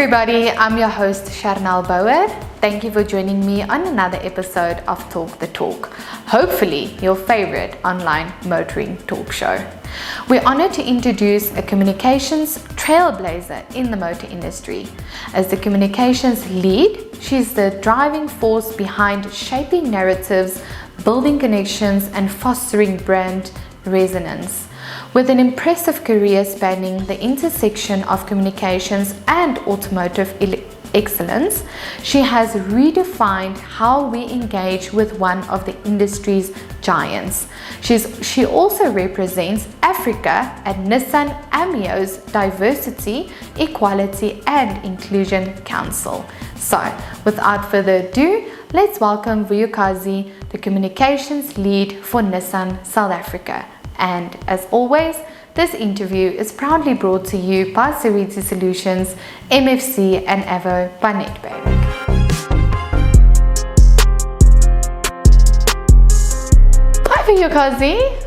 everybody, I'm your host Charnel Bauer. Thank you for joining me on another episode of Talk the Talk, hopefully your favorite online motoring talk show. We're honored to introduce a communications trailblazer in the motor industry. As the communications lead, she's the driving force behind shaping narratives, building connections, and fostering brand resonance. With an impressive career spanning the intersection of communications and automotive excellence, she has redefined how we engage with one of the industry's giants. She also represents Africa at Nissan AMIO's Diversity, Equality and Inclusion Council. So, without further ado, let's welcome Vuyokazi, the communications lead for Nissan South Africa. And as always, this interview is proudly brought to you by Seriti Solutions, MFC and Avo by Nedbank. Hi Vuyokazi.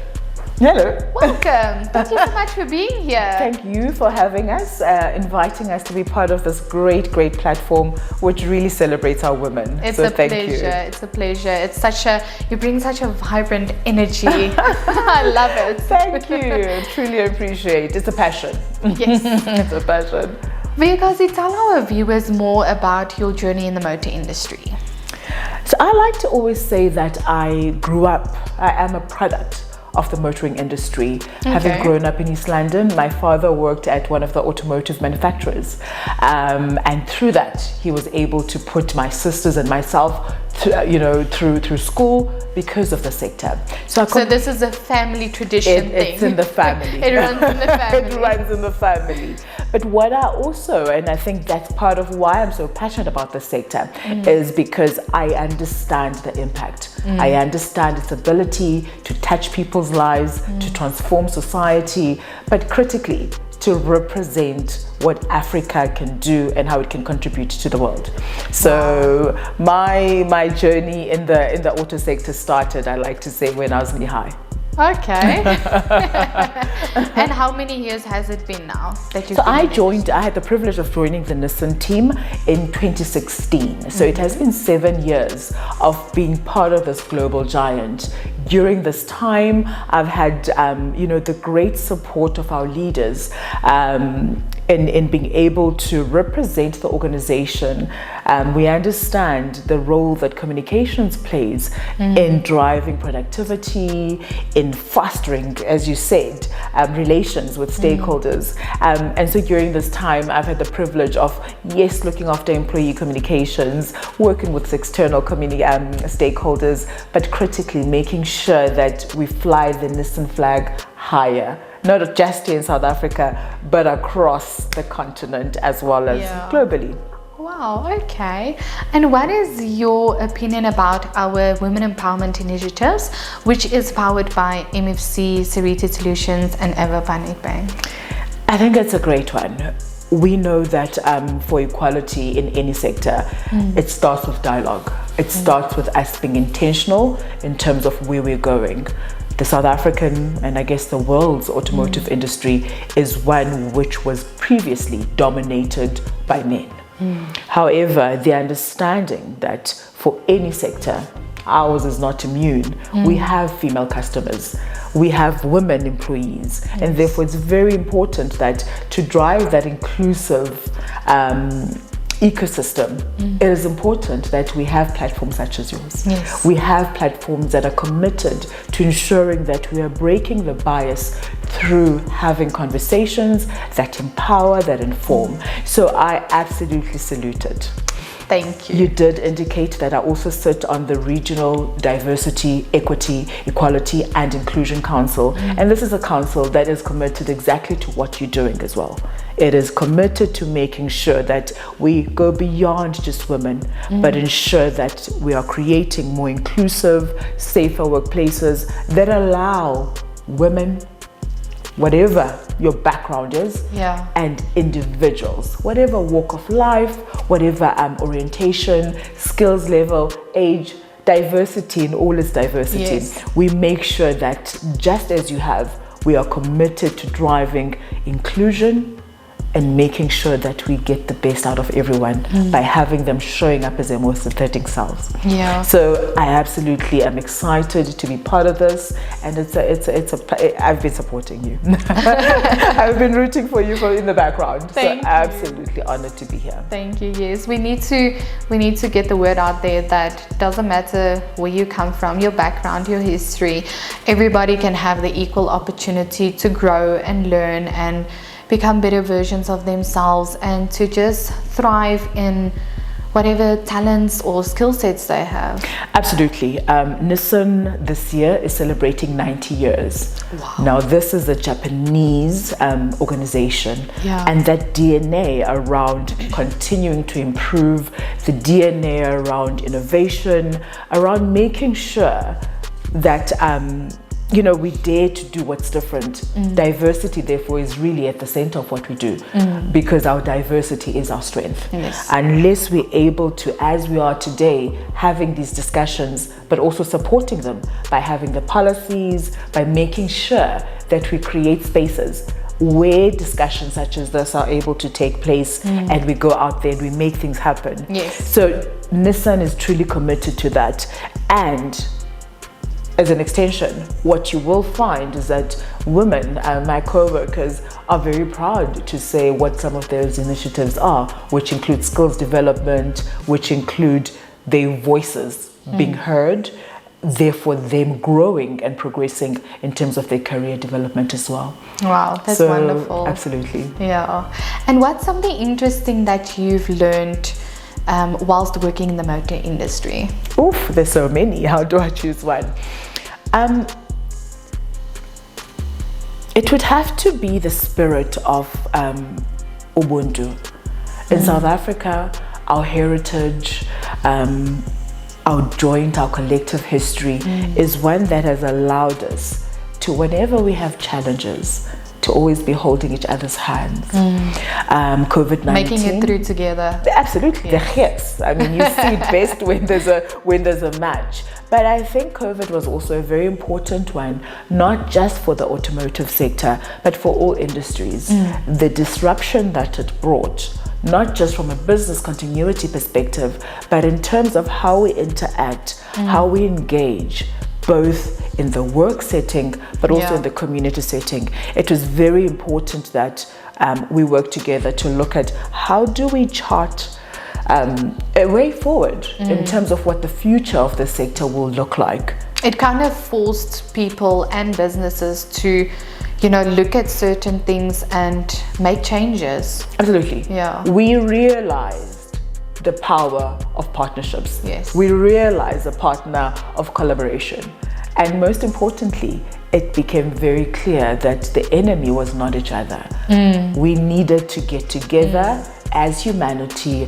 Hello. Welcome. Thank you so much for being here. Thank you for having us, inviting us to be part of this great platform which really celebrates our women. It's a pleasure. It's a pleasure. You bring such a vibrant energy. I love it. Thank you. Truly appreciate. It's a passion. Yes. It's a passion. Vuyokazi, tell our viewers more about your journey in the motor industry. So I like to always say that I am a product of the motoring industry. Okay. Having grown up in East London, my father worked at one of the automotive manufacturers, and through that he was able to put my sisters and myself through school because of the sector. So this is a family tradition thing. It's in the family. It runs in the family. It runs in the family. But what I also, and I think that's part of why I'm so passionate about this sector, is because I understand the impact. I understand its ability to touch people's lives, to transform society, but critically, to represent what Africa can do and how it can contribute to the world. So my journey in the auto sector started, I like to say, when I was knee high. Okay. And how many years has it been now that you've been I had the privilege of joining the Nissan team in 2016. So it has been 7 years of being part of this global giant. During this time, I've had the great support of our leaders in being able to represent the organization. We understand the role that communications plays in driving productivity, in fostering, as you said, relations with stakeholders. And so during this time, I've had the privilege of, looking after employee communications, working with external stakeholders, but critically making sure that we fly the Nissan flag higher, not just here in South Africa, but across the continent as well as globally. Wow, okay. And what is your opinion about our women empowerment initiatives, which is powered by MFC, Seriti Solutions and Avo by Nedbank? I think it's a great one. We know that for equality in any sector, it starts with dialogue. It starts with us being intentional in terms of where we're going. The South African, and I guess the world's automotive industry is one which was previously dominated by men. However, the understanding that for any sector, ours is not immune. We have female customers, we have women employees, and therefore it's very important that to drive that inclusive ecosystem, it is important that we have platforms such as yours. Yes. We have platforms that are committed to ensuring that we are breaking the bias through having conversations that empower, that inform. So I absolutely salute it. Thank you. You did indicate that I also sit on the Regional Diversity, Equity, Equality and Inclusion Council. And this is a council that is committed exactly to what you're doing as well. It is committed to making sure that we go beyond just women, but ensure that we are creating more inclusive, safer workplaces that allow women, whatever your background is, and individuals, whatever walk of life, whatever orientation, skills level, age, diversity in all its diversity. Yes. We make sure that just as you have, we are committed to driving inclusion, and making sure that we get the best out of everyone by having them showing up as their most authentic selves. Yeah. So I absolutely am excited to be part of this, and I've been supporting you. I've been rooting for you in the background. Thank you. Absolutely honored to be here. Thank you. Yes, we need to get the word out there that doesn't matter where you come from, your background, your history, everybody can have the equal opportunity to grow and learn and become better versions of themselves, and to just thrive in whatever talents or skill sets they have. Absolutely. Nissan this year is celebrating 90 years. Wow. Now, this is a Japanese organization, Yeah. and that DNA around continuing to improve, the DNA around innovation, around making sure that we dare to do what's different. Diversity, therefore, is really at the center of what we do, because our diversity is our strength. Yes. Unless we're able to, as we are today, having these discussions, but also supporting them by having the policies, by making sure that we create spaces where discussions such as this are able to take place, and we go out there and we make things happen. Yes. So Nissan is truly committed to that. And as an extension, what you will find is that women, my co-workers, are very proud to say what some of those initiatives are, which include skills development, which include their voices being heard, therefore them growing and progressing in terms of their career development as well. Wow, that's wonderful. Absolutely. Yeah. And what's something interesting that you've learned whilst working in the motor industry? Oof, there's so many. How do I choose one? It would have to be the spirit of Ubuntu. In South Africa, our heritage, our joint, our collective history is one that has allowed us to, whenever we have challenges, to always be holding each other's hands. COVID-19, making it through together. Absolutely, yes. I mean, you see it best when there's a match. But I think COVID was also a very important one, not just for the automotive sector, but for all industries. The disruption that it brought, not just from a business continuity perspective, but in terms of how we interact, how we engage, both in the work setting, but also in the community setting. It was very important that we work together to look at how do we chart a way forward in terms of what the future of the sector will look like. It kind of forced people and businesses to, look at certain things and make changes. Absolutely. Yeah. We realized the power of partnerships. Yes. We realized the partner of collaboration. And most importantly, it became very clear that the enemy was not each other. We needed to get together as humanity,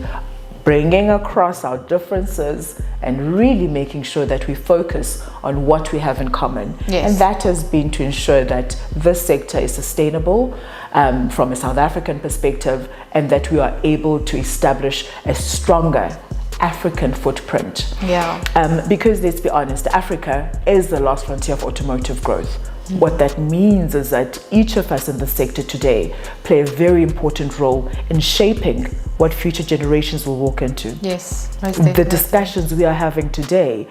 bringing across our differences and really making sure that we focus on what we have in common. Yes. And that has been to ensure that this sector is sustainable from a South African perspective, and that we are able to establish a stronger African footprint. Yeah. Because let's be honest, Africa is the last frontier of automotive growth. What that means is that each of us in the sector today play a very important role in shaping what future generations will walk into. Yes, the discussions we are having today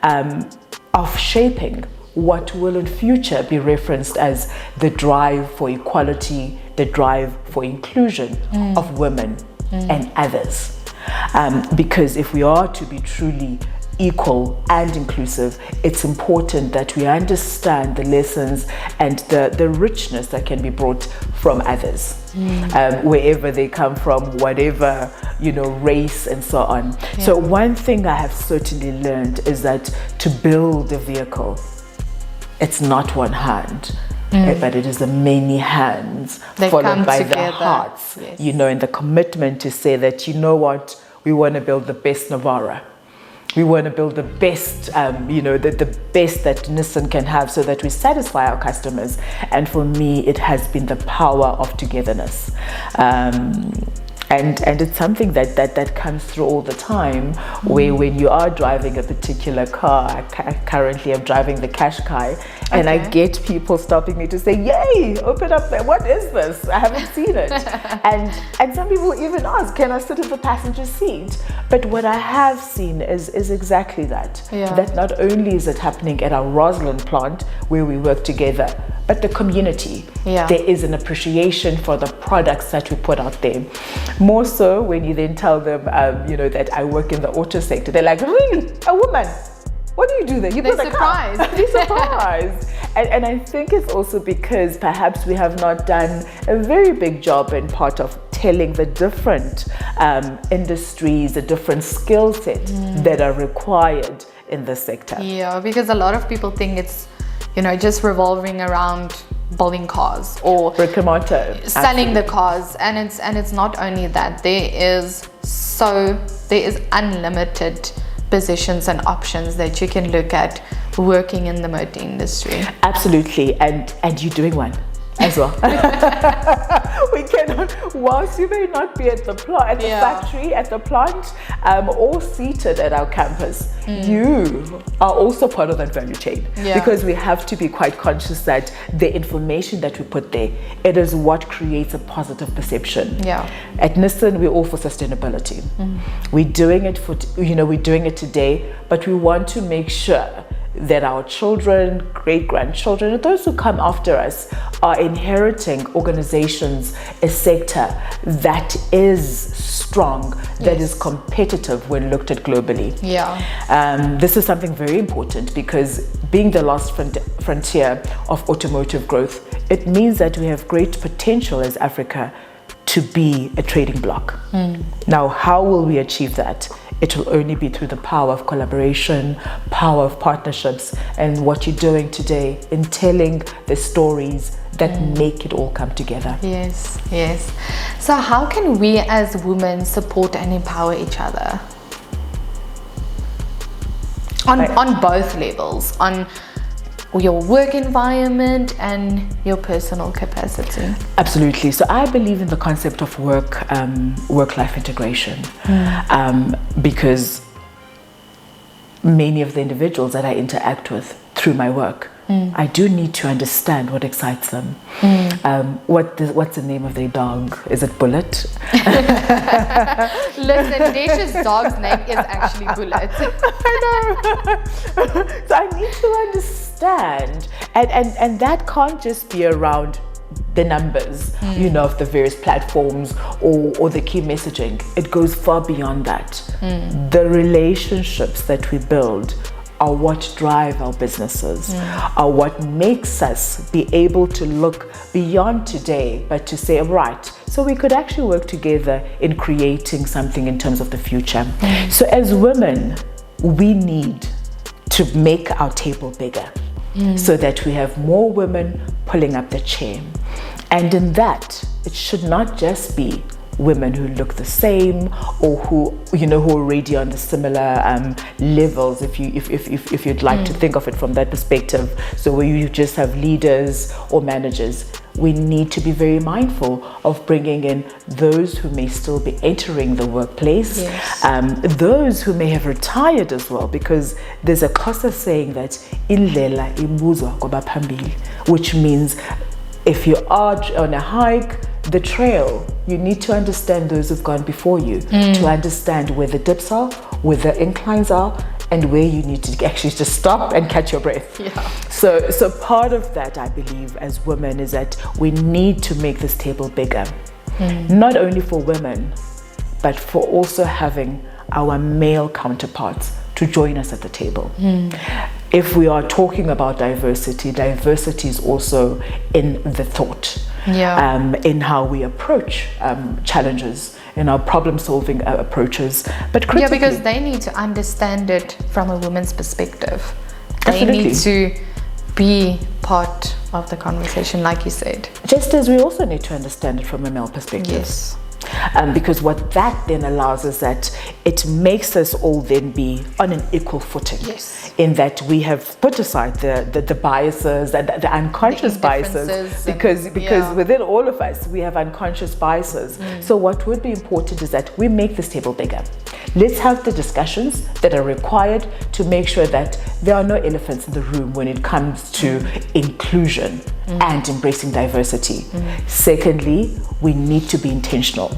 of shaping what will in future be referenced as the drive for equality, the drive for inclusion of women and others. Because if we are to be truly equal and inclusive, it's important that we understand the lessons and the richness that can be brought from others, wherever they come from, whatever, race and so on. Yeah. So one thing I have certainly learned is that to build a vehicle, it's not one hand, but it is the many hands followed by the hearts, and the commitment to say that, what, we want to build the best Navara. We want to build the best, the best that Nissan can have, so that we satisfy our customers. And for me, it has been the power of togetherness. And And it's something that comes through all the time, where when you are driving a particular car, currently I'm driving the Qashqai, and I get people stopping me to say, yay, open up there, what is this? I haven't seen it. and some people even ask, can I sit in the passenger seat? But what I have seen is exactly that. That not only is it happening at our Roslyn plant where we work together, but the community. There is an appreciation for the products that we put out there. More so when you then tell them, that I work in the auto sector. They're like, really? A woman? What do you do there? You They're surprised. They're surprised. And I think it's also because perhaps we have not done a very big job in part of telling the different industries, the different skill sets that are required in this sector. Yeah, because a lot of people think it's, just revolving around building cars or brick and mortar, selling the cars, and it's not only that. There is unlimited positions and options that you can look at working in the motor industry. Absolutely, and you're doing one as well. We cannot, whilst you may not be at the factory, at the plant, or seated at our campus, you are also part of that value chain. Because we have to be quite conscious that the information that we put there, it is what creates a positive perception. At Nissan, we're all for sustainability. We're doing it we're doing it today, but we want to make sure that our children, great-grandchildren, and those who come after us are inheriting organizations, a sector that is strong, that is competitive when looked at globally. This is something very important, because being the last frontier of automotive growth, it means that we have great potential as Africa to be a trading bloc. Now, how will we achieve that? It will only be through the power of collaboration, power of partnerships, and what you're doing today in telling the stories that make it all come together. Yes. So how can we as women support and empower each other? On both levels, on your work environment and your personal capacity. Absolutely. So I believe in the concept of work-life integration, because many of the individuals that I interact with through my work, I do need to understand what excites them. What's the name of their dog? Is it Bullet? Listen, Desha's dog's name is actually Bullet. I know. So I need to understand, and that can't just be around the numbers, of the various platforms or the key messaging. It goes far beyond that. The relationships that we build are what drive our businesses, are what makes us be able to look beyond today, but to say, right, so we could actually work together in creating something in terms of the future. So as women, we need to make our table bigger, so that we have more women pulling up the chair. And in that, it should not just be women who look the same, or who are already on the similar levels, if you'd like to think of it from that perspective. So where you just have leaders or managers, we need to be very mindful of bringing in those who may still be entering the workplace, those who may have retired as well, because there's a Xhosa saying that indlela ibuzwa kwabaphambili, which means if you are on a hike, the trail, you need to understand those who've gone before you, to understand where the dips are, where the inclines are, and where you need to actually just stop and catch your breath. So part of that, I believe, as women, is that we need to make this table bigger, not only for women, but for also having our male counterparts to join us at the table. If we are talking about diversity is also in the thought, in how we approach challenges, in our problem-solving approaches, but critically. Because they need to understand it from a woman's perspective. They need to be part of the conversation, like you said. Just as we also need to understand it from a male perspective. Because what that then allows is that it makes us all then be on an equal footing. Yes. In that we have put aside the biases and the unconscious biases, because within all of us we have unconscious biases. So what would be important is that we make this table bigger. Let's have the discussions that are required to make sure that there are no elephants in the room when it comes to inclusion and embracing diversity. Secondly, we need to be intentional.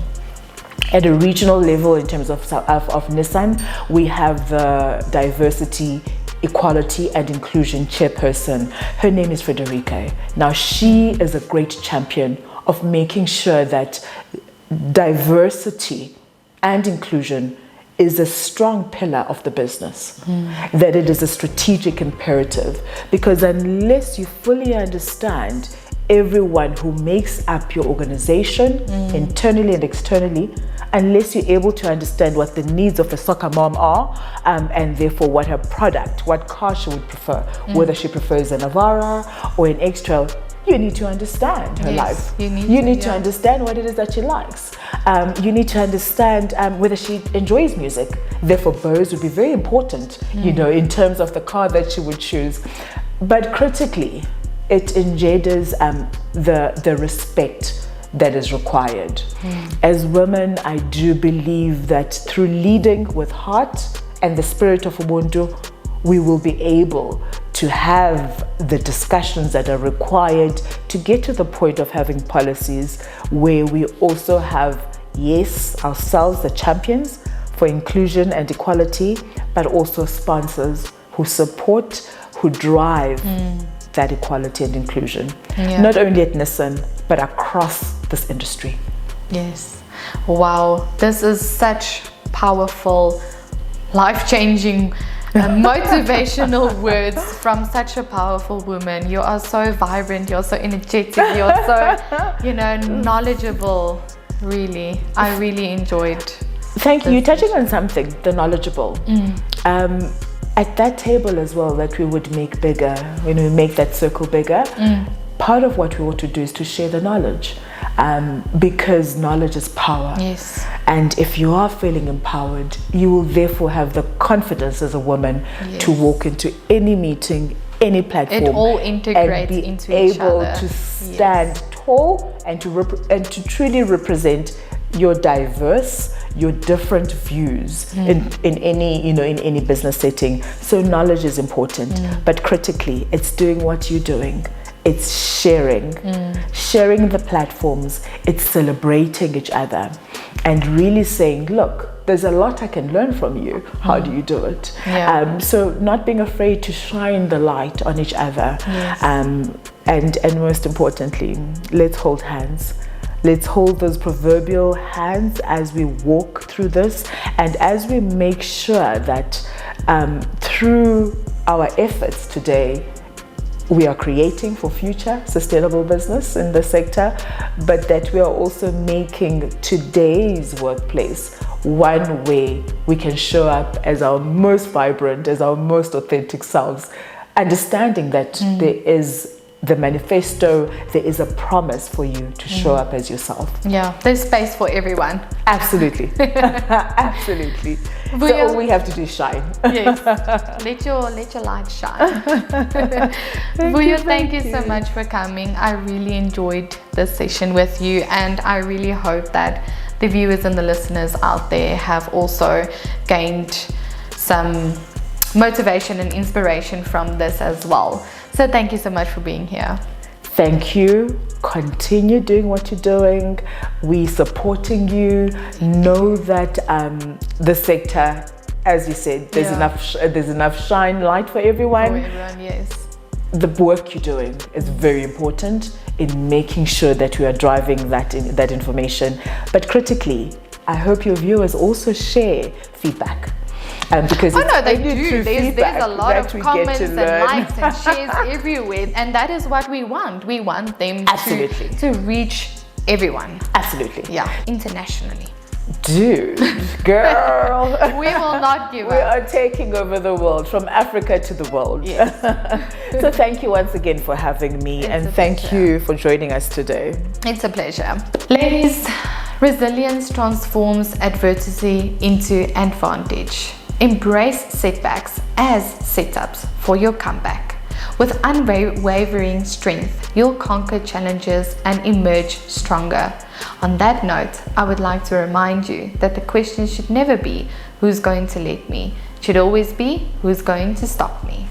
At a regional level, in terms of Nissan, we have the diversity, equality and inclusion chairperson. Her name is Frederica. Now, she is a great champion of making sure that diversity and inclusion is a strong pillar of the business, that it is a strategic imperative, because unless you fully understand everyone who makes up your organization, internally and externally, unless you're able to understand what the needs of a soccer mom are, and therefore what her product, what car she would prefer, whether she prefers a Navara or an X-Trail, you need to understand her life. You need to understand what it is that she likes. You need to understand whether she enjoys music. Therefore, bows would be very important, you know, in terms of the car that she would choose. But critically, it engenders the respect that is required. As women, I do believe that through leading with heart and the spirit of Ubuntu, we will be able to have the discussions that are required to get to the point of having policies where we also have, yes, ourselves, the champions for inclusion and equality, but also sponsors who support, who drive that equality and inclusion. Not only at Nissan, but across this industry. Yes. Wow, this is such powerful, life-changing, motivational words from such a powerful woman. You are so vibrant, you're so energetic, you're so, you know, knowledgeable. Really, I really enjoyed. Thank you. You're touching on something, the knowledgeable. At that table as well, that we would make bigger, you know, make that circle bigger. Part of what we want to do is to share the knowledge, because knowledge is power. Yes. And if you are feeling empowered, you will therefore have the confidence as a woman to walk into any meeting, any platform. It all integrates into each other. And be able to stand tall and to truly represent your diverse, your different views in any, you know, in any business setting. So knowledge is important, but critically, it's doing what you're doing. It's sharing the platforms, it's celebrating each other and really saying, look, there's a lot I can learn from you. How do you do it? So not being afraid to shine the light on each other. And most importantly, let's hold hands. Let's hold those proverbial hands as we walk through this, and as we make sure that through our efforts today, we are creating for future sustainable business in the sector, but that we are also making today's workplace one way we can show up as our most vibrant, as our most authentic selves, understanding that there is the manifesto, there is a promise for you to show up as yourself. Yeah, there's space for everyone. Absolutely. Absolutely. So all we have to do is shine. Yes. Let your light shine. Vuyo, thank you so much for coming. I really enjoyed this session with you, and I really hope that the viewers and the listeners out there have also gained some motivation and inspiration from this as well. So thank you so much for being here. Thank you. Continue doing what you're doing. We're supporting you. Know that the sector, as you said, there's enough shine light for everyone. For everyone, yes. The work you're doing is very important in making sure that we are driving that information. But critically, I hope your viewers also share feedback. Because they do. There's a lot of comments and likes and shares everywhere, and that is what we want. We want them to reach everyone. Absolutely. Yeah. Internationally. Dude, girl. We will not give up. We are taking over the world, from Africa to the world. Yes. So thank you once again for having me, and thank you for joining us today. It's a pleasure. Ladies, Resilience transforms adversity into advantage. Embrace setbacks as setups for your comeback. With unwavering strength, you'll conquer challenges and emerge stronger. On that note, I would like to remind you that the question should never be, who's going to let me? It should always be, who's going to stop me?